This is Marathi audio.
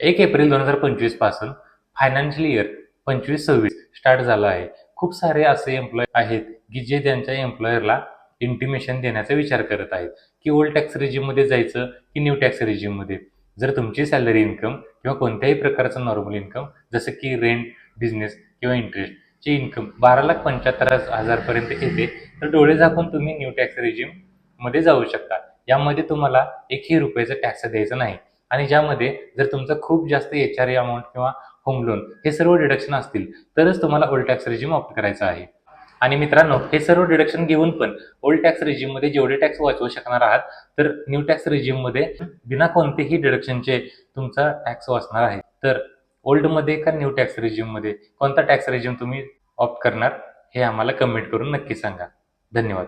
1 एप्रिल 2025 पासून फायनान्शियल इयर 25-26 स्टार्ट झालं आहे. खूप सारे असे एम्प्लॉय आहेत की जे त्यांच्या एम्प्लॉयरला इंटिमेशन देण्याचा विचार करत आहेत की ओल्ड टॅक्स रेजिममध्ये जायचं की न्यू टॅक्स रेजिममध्ये. जर तुमची सॅलरी इन्कम किंवा कोणत्याही प्रकारचं नॉर्मल इन्कम जसं की रेंट, बिझनेस किंवा इंटरेस्टची इन्कम 12,75,000 पर्यंत येते, तर डोळे झाकून तुम्ही न्यू टॅक्स रेजिममध्ये जाऊ शकता. यामध्ये तुम्हाला एकही रुपयाचा टॅक्स द्यायचा नाही आणि ज्यामध्ये जर तुमचं खूप जास्त HR अमाऊंट किंवा होम लोन हे सर्व डिडक्शन असतील तरच तुम्हाला ओल्ड टॅक्स रेजिम ऑप्ट करायचा आहे. आणि मित्रांनो, हे सर्व डिडक्शन घेऊन पण ओल्ड टॅक्स रेजिममध्ये जेवढे टॅक्स वाचवू शकणार आहात, तर न्यू टॅक्स रेजिममध्ये बिना कोणतेही डिडक्शनचे तुमचा टॅक्स वाचणार आहे. तर ओल्डमध्ये का न्यू टॅक्स रेजिममध्ये कोणता टॅक्स रेजिम तुम्ही ऑप्ट करणार हे आम्हाला कमेंट करून नक्की सांगा. धन्यवाद.